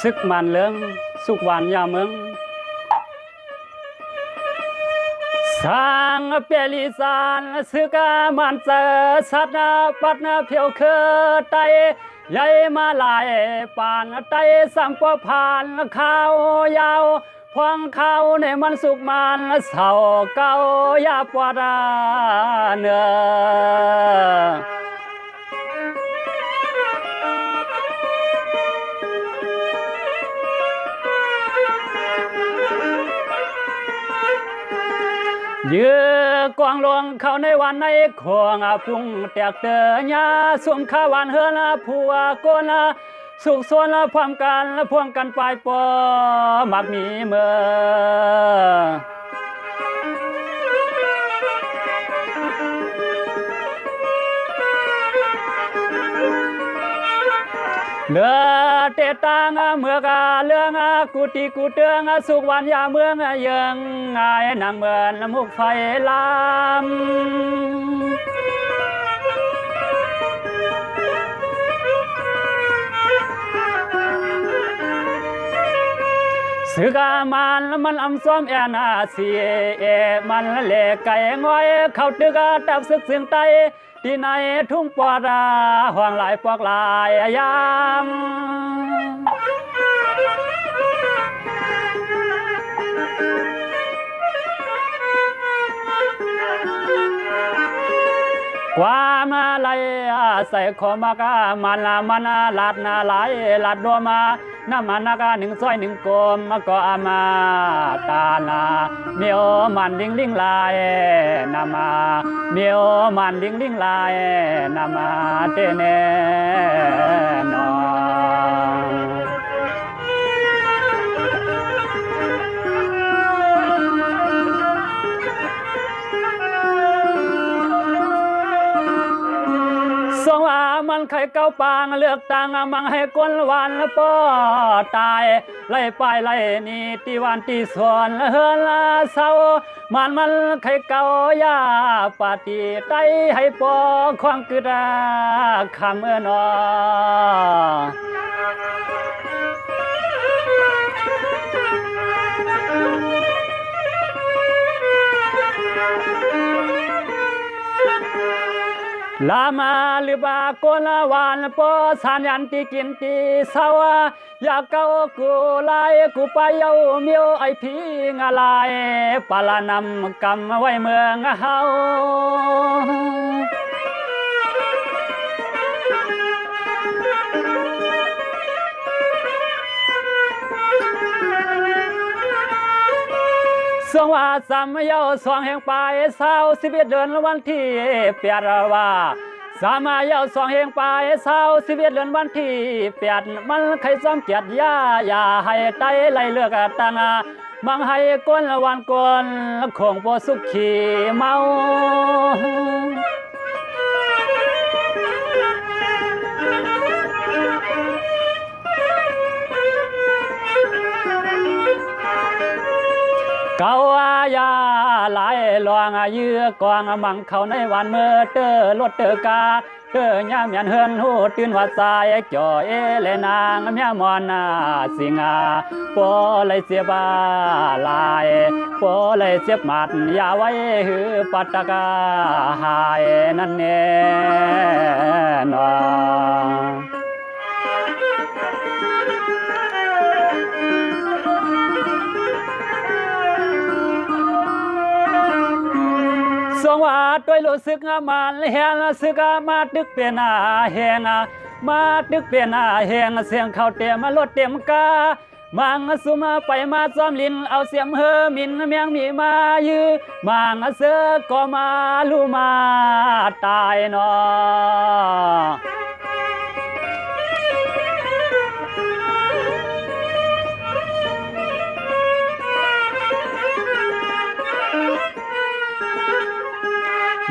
ซึกมันเรื่องสุกหวานยาเมืองสร้างเปรีสานซึกมันเจอสัตว์ปัดเพียวเคอไตใหญ่มาลายปานไตสัมปพานข้าวยาวพวงข้าวในมันสุกมันเสาเก้ายาปวดเนื้อยื้อกวางหลวงเขาในวันในขวงพุ่งแตกเตยาสุ่มข้าวันเฮือนผัวก้นสุขส่วนพร้อมกันพวงกันไปปอมักมีเมื่อเลือเตตังเมื่อกาเรื่องกุฏิกุเตืองสุขวันยาเมืองยังไงนางเหมือนมุกไฟลามสึกมันอำซ้อมแอนาเสียมันเละไก่ง้อยเข้าตึกตับสึกเสียงไตที่ในทุ่งปอดห่วงหลายปอกลายยามความอะไรใส่ขมากมันลาดนาไหลลาดดัวมาน้ำมันกาหนึ่งซอยหนึ่งกลมก็อามาตานาเมียวมันลิงลายนามาเมียวมันลิงลายนามาเตเนนอสองมันไข่เก้าปางเลือกตังมังให้ก้นวันปอตายไล่ไปไล่นี่ตีวันตีสวนเฮือนเศร้ามันไข่เก้ายาปาตีไตให้ปอควางกึดคำนอลามาลิบากนวานปอสานยันตีกินตีสาวอยากเก้ากูลายกูไปเยาเมียวไอพีงาลายปาลานำกำไว้เมืองเฮาสองว่าสามเยาสองแห่งปลายเศร้า11 เดือนวันที่8ว่าสามเยาสองแห่งปลายเศร้า11 เดือนวันที่8มันใครซ้อมเกียรติอย่าให้ไตไล่เลือกตังมังให้ก้นวันก้นคงบ่สุขขี่เมาเก้ายาหลายลวงเยื้อกวางมังเขาในวันเมื่อเตอรถเตอกาเตอยามยันเฮือนหูตื่นว่าสายจ่อเลนางเมียมอนสิงาปอเลยเสียบาลายปอเลยเสียบหมัดอย่าไว้หือปัตตกาหายนั่นเน่นอสองว่าด้วยรู้สึกมันแหงสึกมาตึกเป็นแหงมาตึกเป็นแหงเสียงเขาเต็มรถเต็มกามังสุมาไปมาซ้อมลินเอาเสียมเฮมินเมียงมีมายื้อมังเสือก็มาลูมาตายนอ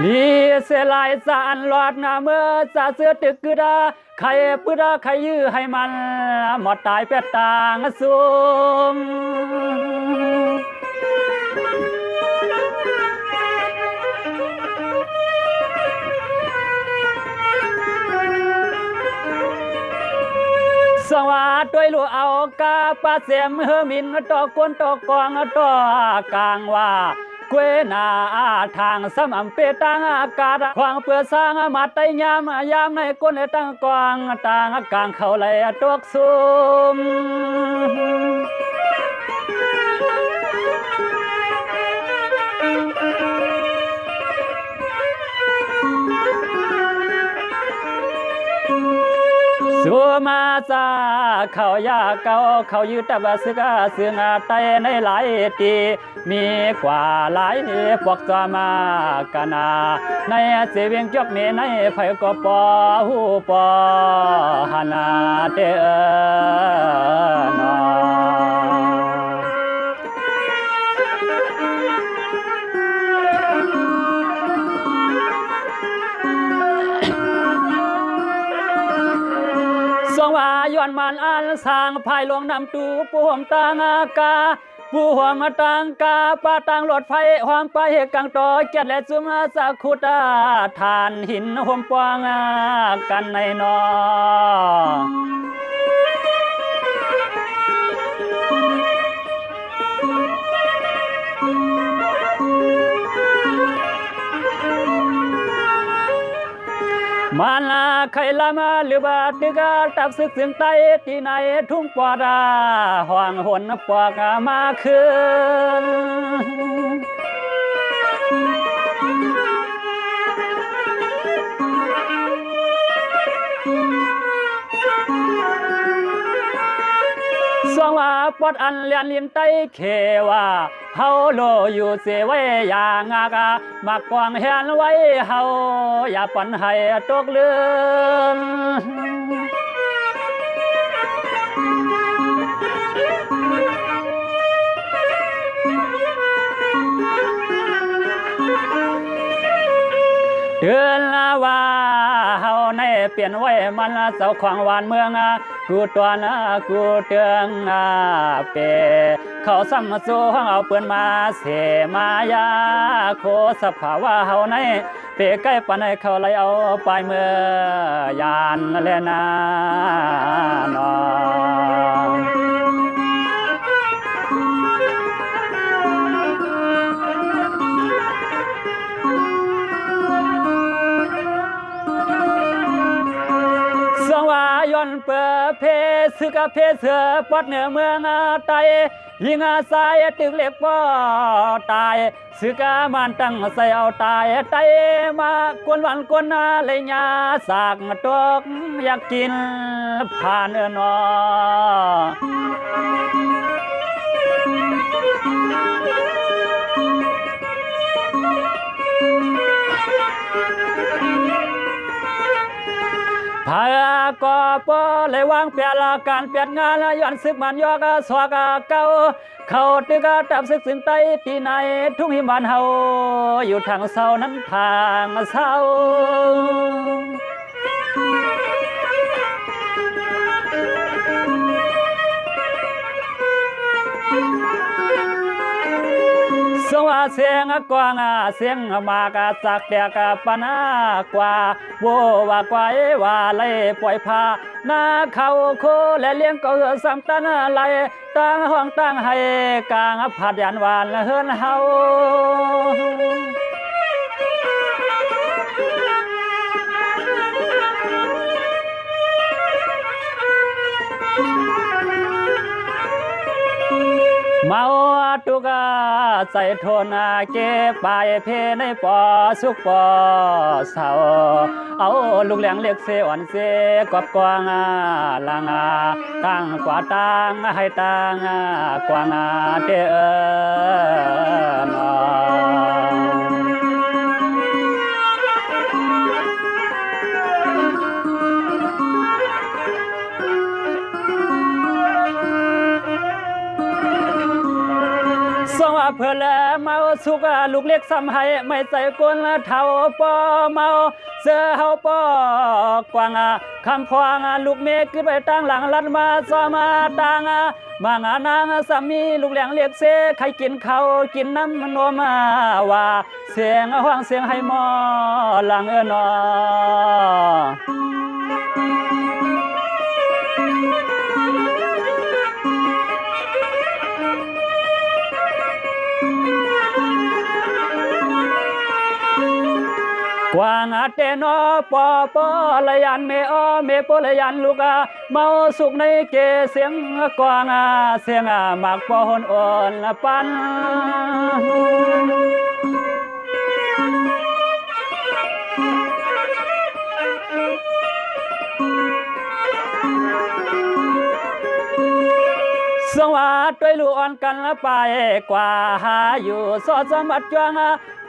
ลีเสลายสานหลอดเมื่อสาเสือตึกกึดาใครปืดาใครยื้อให้มันหมดตายเป็ดต่างสูง สวัส ด้วยลูเอากาปาเสียมเฮมินตอกวนตอกองตอกลางว่าเกวนาทางสมำเปตังอากาศควางเปือสร้างมาไตยามในก้นตั้งกวางต่างกลางเขาไหลตกซุมสัวมาซาเขายาเก่าเขายืดตะบะซึกาเสืองาไตในหลายตีมีกว่าหลายพวกตัวมากนาในเสเวียงจอกเมในไผก็ปอหูปอหานาเตอนอสองว่าย้อนมันอันสร้างภายหลวงนำตูปูหอมตางอากาปูหอมตังกาปาตังรถไฟหอมไปกังต่อเกียรติและสุมาสักขุตาทานหินหอมปวงกันในนอมันใครละมาหรือบาดกาตับซึกถึงไตที่ไหนทุ่งปอดาห่วงหนปอกมาคืนสองว่าปอดอันเลียนลินไตเขว่าเฮาโลอยู่เสไว้อย่างากามักกวางเห็นไว้เฮาอย่าปันให้ตกเลือนเดือนละว่าเฮาในเปลี่ยนไว้มันเสาขวางหวานเมืองกูตัวนะกูเตืองเปเขาซ้ำสู้ห้องเอาปืนมาเสมายาโคสภาวะเฮาในเปใกล้ปานให้เขาไล่เอาไปเมื่อยานเลนานอสองว่าย้อนเปิดเพซึกเพเสือปอดเหนือเมืองไตยิงสายตึกเล็กบ่ตายซึกมันตั้งใส่เอาตายไตมากวนวันกวนเลยญาสากตกอยากกินผ่านนอพากอปอเลยวางเปียละการเปียดงานย้อนซึกมันยอกสวกเก่าเขาตึกตับซึกสินไตที่ไหนทุ่งหิมานเฮาอยู่ทางเศร้านั้นทางเศร้าสว่าเสียงกวางเสียงมากสักเดียกปนากว่าโวว่ากว่าว่าเลยปล่อยพาหน้าเขาโคและเลี้ยงก็สัมตันไหลตั้งห้องตั้งให้กลางผัดยันหวานเฮือนเฮาเมาตุกาใส่โทนาเก็บปลายเพในปอสุกปอเสาเอาลูกเลี้ยงเล็กเสอ่อนเสกอบกวางลางตั้งกว่าตั้งให้ตั้งกวางเตอนอสองเพื่อแล้วเมาสุกลูกเล็กซ้ำให้ไม่ใส่ก้นเท่าปอเมาเสือเฮาปอกวางคำพวางลูกเมฆขึ้นไปตั้งหลังลัดมาซ้อมาตังมางานางสามีลูกเลี้ยงเรียกเสใครกินเขากินน้ำนมว่าเสียงห้องเสียงให้หมอหลังนอ กวางอาเตนอปอปอละยันเมอเมปละยันลูกาเมาสุกในเกเสียงกวางเสียงหมากปอหนอ่อนปันสวัสดิ์ด้วยลูกอ่อนกันละไปกว่าหาอยู่สอดสมัดจวง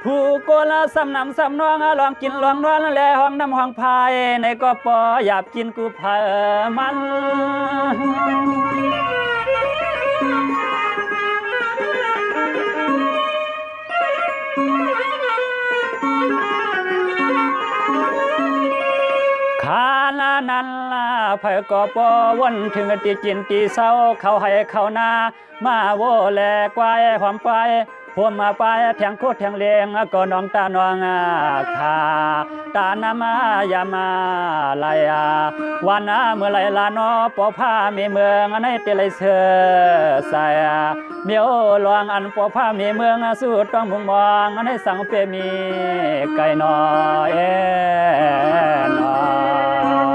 ผู้โกละสำนำสำนองลองกินลองนอนแลห้องน้ำห้องพายในก็ปอหยาบกินกูเพอมันขาลานันลาไผก็ปอวนถึงตีกินตีเศร้าเขาให้เขานามาโวแลกวายหอมไปพวมมาไปแทงโคตรแทงเลงก็น้องตาน้องขาตานามายามาลายวันเมื่อไรลานอปอผ้ามีเมืองในเตลัยเสือใส่เมียวลวงอันปอผ้ามีเมืองสู้ต้องมุงมองในสังเปมีไก่นอเอ็นอ